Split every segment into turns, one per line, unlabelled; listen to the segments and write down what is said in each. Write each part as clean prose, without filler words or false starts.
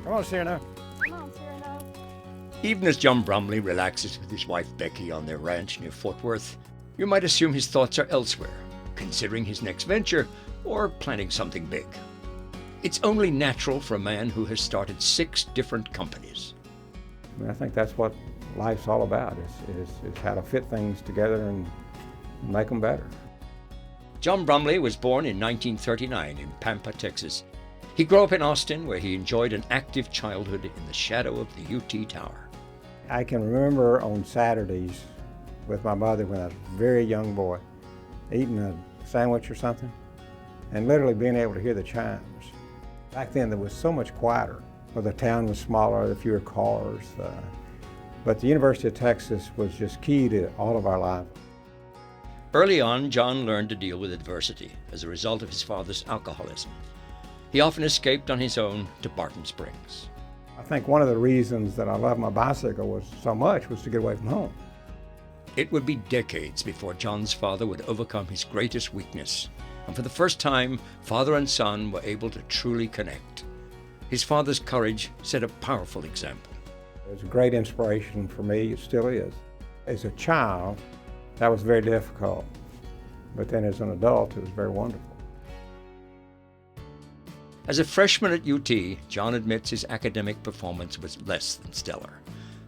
Come on, Cyrano.
Come on, Cyrano.
Even as Jon Brumley relaxes with his wife Becky on their ranch near Fort Worth, you might assume his thoughts are elsewhere, considering his next venture or planning something big. It's only natural for a man who has started 6 different companies.
I mean, I think that's what life's all about, is how to fit things together and make them better.
Jon Brumley was born in 1939 in Pampa, Texas. He grew up in Austin, where he enjoyed an active childhood in the shadow of the UT Tower.
I can remember on Saturdays with my mother when I was a very young boy, eating a sandwich or something, and literally being able to hear the chimes. Back then, there was so much quieter. Well, the town was smaller, there were fewer cars, but the University of Texas was just key to all of our lives.
Early on, Jon learned to deal with adversity as a result of his father's alcoholism. He often escaped on his own to Barton Springs.
I think one of the reasons that I loved my bicycle so much was to get away from home.
It would be decades before Jon's father would overcome his greatest weakness, and for the first time, father and son were able to truly connect. His father's courage set a powerful example.
It was a great inspiration for me, it still is. As a child, that was very difficult, but then as an adult, it was very wonderful.
As a freshman at UT, Jon admits his academic performance was less than stellar.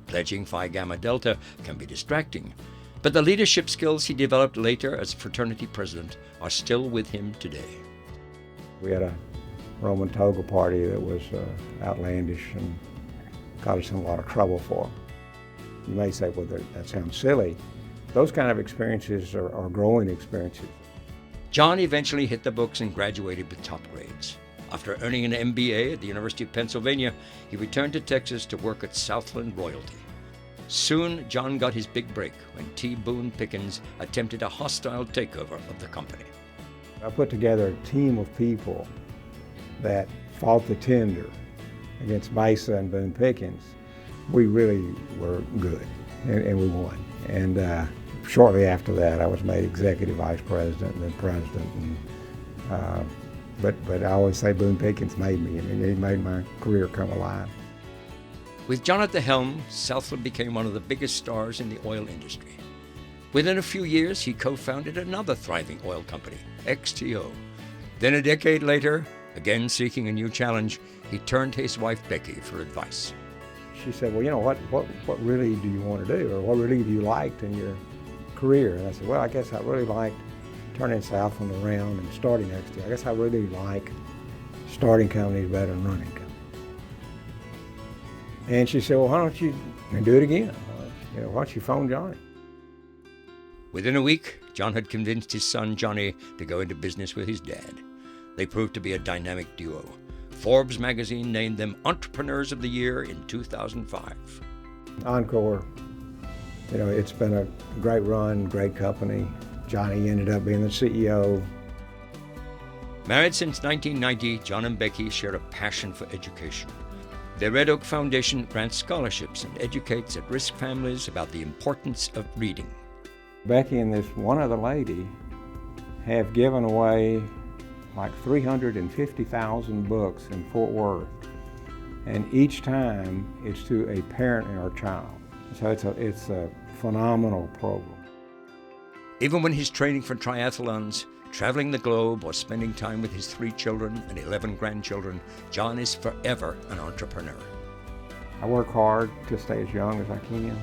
Pledging Phi Gamma Delta can be distracting, but the leadership skills he developed later as fraternity president are still with him today.
We had a Roman toga party that was outlandish and got us in a lot of trouble for. You may say, well, that sounds silly. Those kind of experiences are growing experiences.
Jon eventually hit the books and graduated with top grades. After earning an MBA at the University of Pennsylvania, he returned to Texas to work at Southland Royalty. Soon, Jon got his big break when T. Boone Pickens attempted a hostile takeover of the company.
I put together a team of people that fought the tender against Mesa and Boone Pickens. We really were good, and we won. And shortly after that, I was made executive vice president and then president. And, but I always say Boone Pickens made me, and he made my career come alive.
With Jon at the helm, Southland became one of the biggest stars in the oil industry. Within a few years, he co-founded another thriving oil company, XTO. Then a decade later, again seeking a new challenge, he turned to his wife Becky for advice.
She said, well, you know, what really do you want to do, or what really do you like in your career? And I said, well, I guess I really liked turning Southland around and starting XTO. I guess I really like starting companies better than running companies. And she said, well, why don't you do it again? Why don't you phone Johnny?
Within a week, Jon had convinced his son Johnny to go into business with his dad. They proved to be a dynamic duo. Forbes magazine named them Entrepreneurs of the Year in 2005.
Encore, it's been a great run, great company. Johnny ended up being the CEO.
Married since 1990, Jon and Becky share a passion for education. Their Red Oak Foundation grants scholarships and educates at-risk families about the importance of reading.
Becky and this one other lady have given away like 350,000 books in Fort Worth, and each time it's to a parent or child. So it's a phenomenal program.
Even when he's training for triathlons, traveling the globe, or spending time with his 3 children and 11 grandchildren, Jon is forever an entrepreneur.
I work hard to stay as young as I can.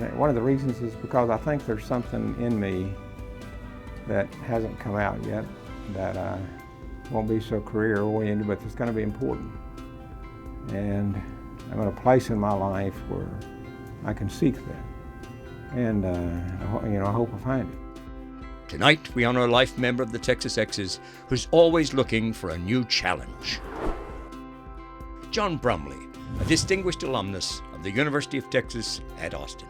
And one of the reasons is because I think there's something in me that hasn't come out yet that won't be so career-oriented, but it's going to be important. And I'm in a place in my life where I can seek that. And I hope I find it.
Tonight, we honor a life member of the Texas Exes who's always looking for a new challenge. Jon Brumley, a distinguished alumnus of the University of Texas at Austin.